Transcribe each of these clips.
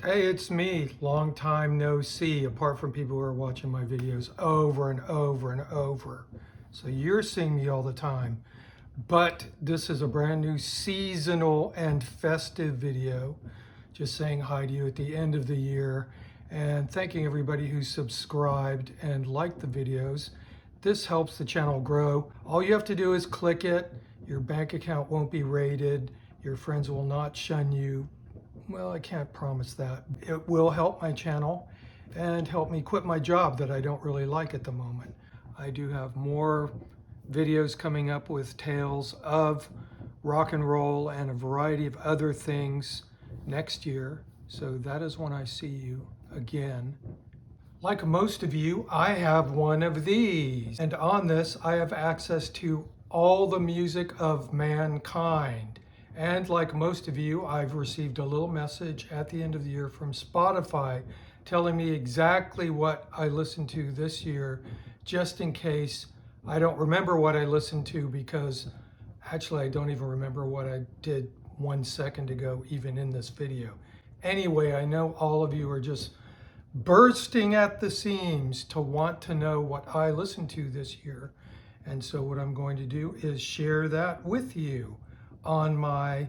Hey, it's me. Long time no see, apart from people who are watching my videos over and over and over. So you're seeing me all the time. But this is a brand new seasonal and festive video. Just saying hi to you at the end of the year and thanking everybody who subscribed and liked the videos. This helps the channel grow. All you have to do is click it. Your bank account won't be raided. Your friends will not shun you. Well, I can't promise that. It will help my channel and help me quit my job that I don't really like at the moment. I do have more videos coming up with tales of rock and roll and a variety of other things next year. So that is when I see you again. Like most of you, I have one of these. And on this, I have access to all the music of mankind. And like most of you, I've received a little message at the end of the year from Spotify telling me exactly what I listened to this year, just in case I don't remember what I listened to, because actually I don't even remember what I did 1 second ago, even in this video. Anyway, I know all of you are just bursting at the seams to want to know what I listened to this year. And so what I'm going to do is share that with you on my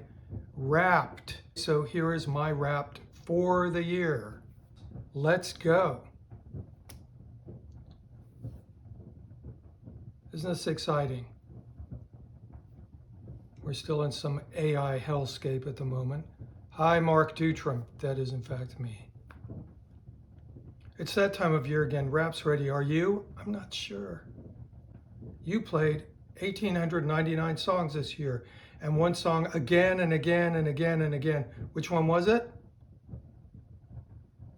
Wrapped. So here is my Wrapped for the year. Let's go. Isn't this exciting? We're still in some AI hellscape at the moment. Hi, Mark Dutram. That is in fact me. It's that time of year again. Wrapp's ready. Are you? I'm not sure. You played 1,899 songs this year, and one song again and again and again and again. Which one was it?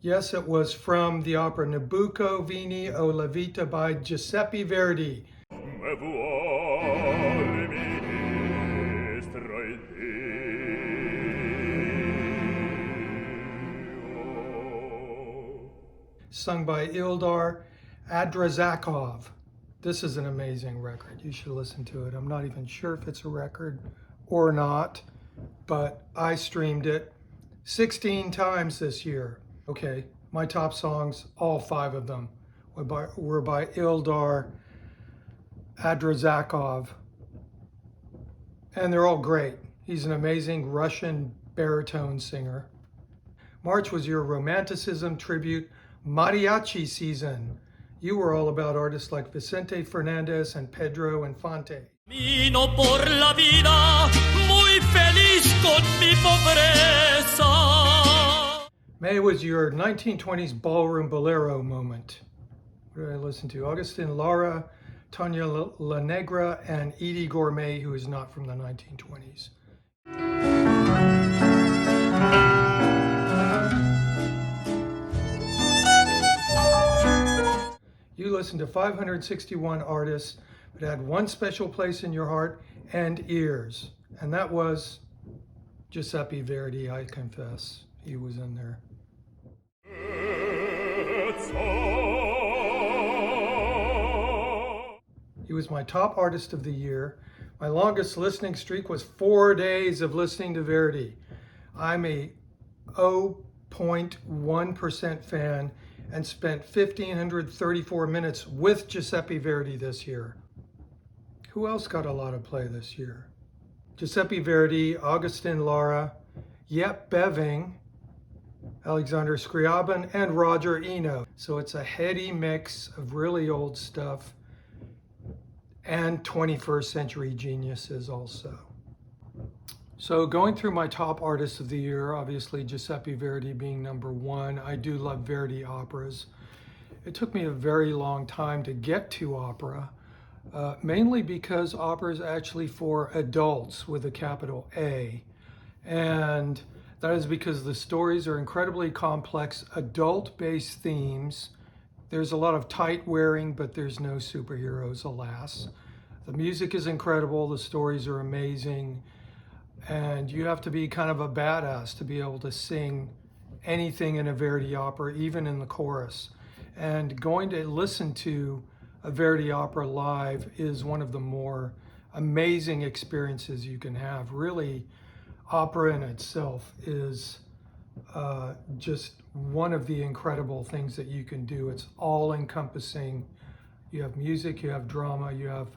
Yes, it was from the opera Nabucco Vini o la Vita by Giuseppe Verdi. Sung by Ildar Adrazakov. This is an amazing record. You should listen to it. I'm not even sure if it's a record or not, but I streamed it 16 times this year. Okay, my top songs, all 5 of them, were by Ildar Adrazakov. And they're all great. He's an amazing Russian baritone singer. March was your romanticism tribute mariachi season. You were all about artists like Vicente Fernandez and Pedro Infante. Camino por la vida, muy feliz con mi pobreza. May was your 1920s ballroom bolero moment. What did I listen to? Agustin Lara, Tanya La Negra, and Edie Gourmet, who is not from the 1920s. You listened to 561 artists, but had one special place in your heart and ears, and that was Giuseppe Verdi, I confess. He was in there. He was my top artist of the year. My longest listening streak was 4 days of listening to Verdi. I'm a 0.1% fan and spent 1,534 minutes with Giuseppe Verdi this year. Who else got a lot of play this year? Giuseppe Verdi, Agustin Lara, Yep Beving, Alexander Scriabin, and Roger Eno. So it's a heady mix of really old stuff and 21st century geniuses also. So going through my top artists of the year, obviously Giuseppe Verdi being number 1. I do love Verdi operas. It took me a very long time to get to opera, mainly because opera is actually for adults with a capital A. And that is because the stories are incredibly complex, adult-based themes. There's a lot of tight wearing, but there's no superheroes, alas. The music is incredible, the stories are amazing, and you have to be kind of a badass to be able to sing anything in a Verdi opera, even in the chorus. And going to listen to a Verdi opera live is one of the more amazing experiences you can have. Really, opera in itself is just one of the incredible things that you can do. It's all encompassing. You have music, you have drama, you have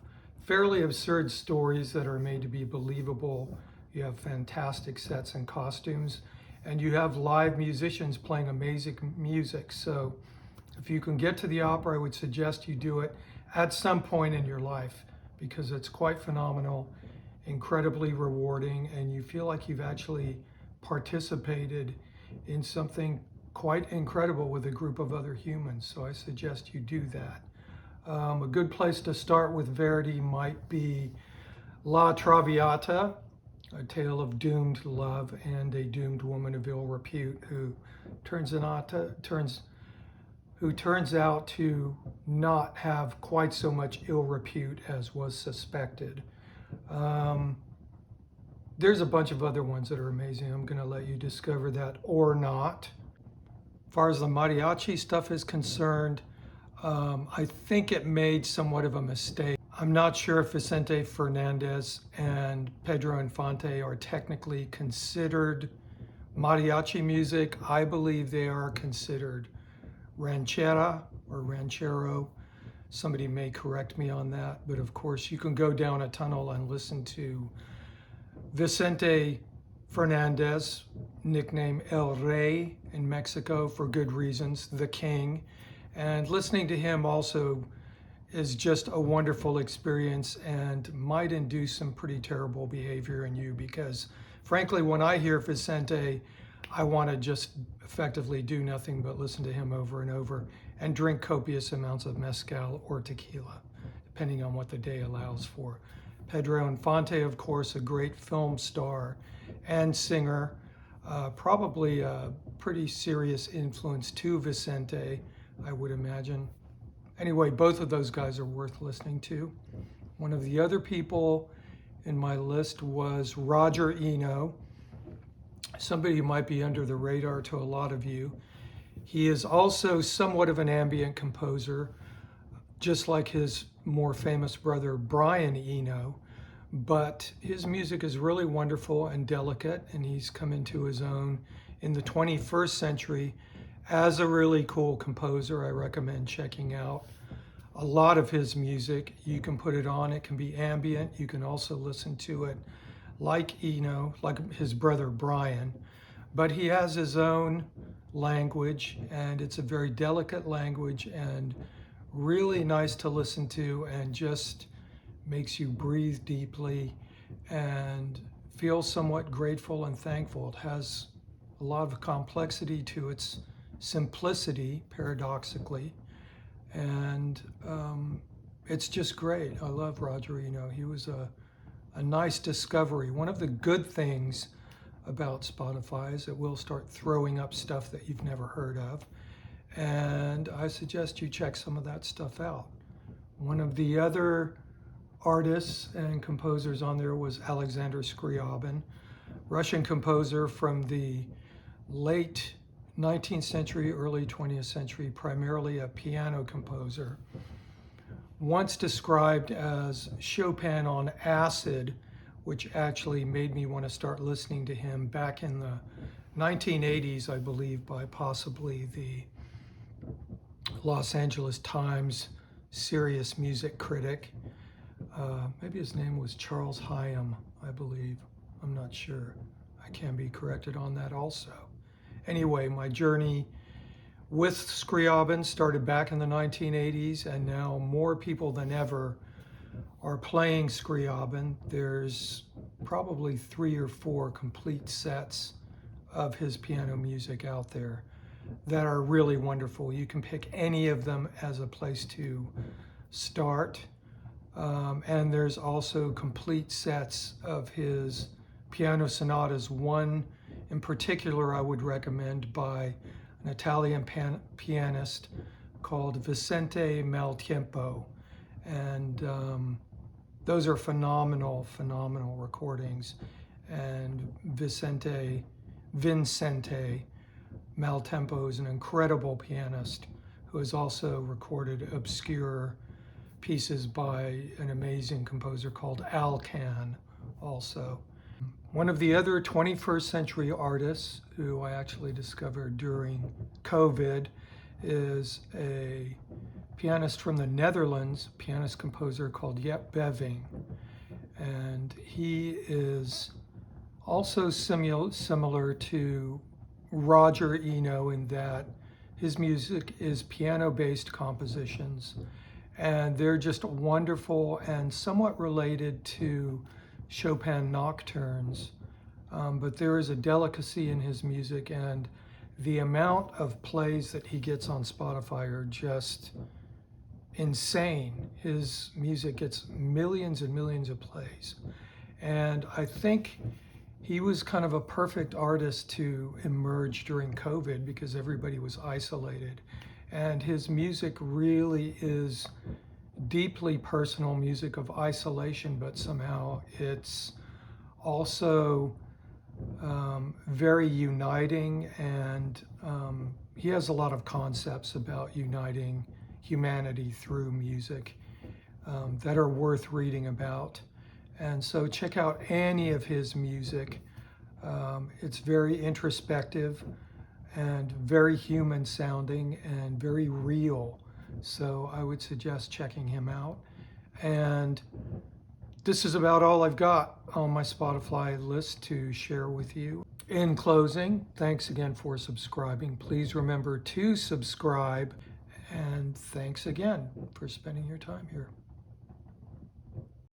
fairly absurd stories that are made to be believable. You have fantastic sets and costumes, and you have live musicians playing amazing music. So if you can get to the opera, I would suggest you do it at some point in your life because it's quite phenomenal, incredibly rewarding, and you feel like you've actually participated in something quite incredible with a group of other humans. So I suggest you do that. A good place to start with Verdi might be La Traviata, a tale of doomed love and a doomed woman of ill repute who turns out to not have quite so much ill repute as was suspected. There's a bunch of other ones that are amazing. I'm going to let you discover that or not. As far as the mariachi stuff is concerned, I think it made somewhat of a mistake. I'm not sure if Vicente Fernandez and Pedro Infante are technically considered mariachi music. I believe they are considered ranchera or ranchero. Somebody may correct me on that, but of course you can go down a tunnel and listen to Vicente Fernandez, nicknamed El Rey in Mexico for good reasons, the king. And listening to him also is just a wonderful experience and might induce some pretty terrible behavior in you because frankly, when I hear Vicente, I want to just effectively do nothing but listen to him over and over and drink copious amounts of mezcal or tequila, depending on what the day allows for. Pedro Infante, of course, a great film star and singer, probably a pretty serious influence to Vicente, I would imagine. Anyway, both of those guys are worth listening to. One of the other people in my list was Roger Eno, somebody who might be under the radar to a lot of you. He is also somewhat of an ambient composer, just like his more famous brother Brian Eno, but his music is really wonderful and delicate, and he's come into his own in the 21st century as a really cool composer. I recommend checking out a lot of his music. You can put it on, it can be ambient. You can also listen to it like Eno, like his brother Brian, but he has his own language, and it's a very delicate language and really nice to listen to and just makes you breathe deeply and feel somewhat grateful and thankful. It has a lot of complexity to its simplicity, paradoxically, and it's just great. I love Roger Eno. He was a nice discovery. One of the good things about Spotify is it will start throwing up stuff that you've never heard of, and I suggest you check some of that stuff out. One of the other artists and composers on there was Alexander Scriabin, Russian composer from the late 19th century, early 20th century, primarily a piano composer. Once described as Chopin on acid, which actually made me want to start listening to him back in the 1980s, I believe, by possibly the Los Angeles Times serious music critic. Maybe his name was Charles Hyam, I believe. I'm not sure. I can be corrected on that also. Anyway, my journey with Scriabin started back in the 1980s, and now more people than ever are playing Scriabin. There's probably 3 or 4 complete sets of his piano music out there that are really wonderful. You can pick any of them as a place to start. And there's also complete sets of his piano sonatas. One in particular I would recommend by an Italian pianist called Vicente Maltempo. And those are phenomenal recordings. And Vicente Maltempo is an incredible pianist who has also recorded obscure pieces by an amazing composer called Alcan also. One of the other 21st century artists who I actually discovered during COVID is a pianist from the Netherlands, pianist composer called Jet Beving. And he is also similar to Roger Eno in that his music is piano-based compositions, and they're just wonderful and somewhat related to Chopin nocturnes, but there is a delicacy in his music, and the amount of plays that he gets on Spotify are just insane. His music gets millions and millions of plays, and I think he was kind of a perfect artist to emerge during COVID because everybody was isolated, and his music really is deeply personal music of isolation, but somehow it's also very uniting, and he has a lot of concepts about uniting humanity through music that are worth reading about. And so check out any of his music. It's very introspective and very human sounding and very real. So I would suggest checking him out. And this is about all I've got on my Spotify list to share with you. In closing, thanks again for subscribing. Please remember to subscribe. And thanks again for spending your time here.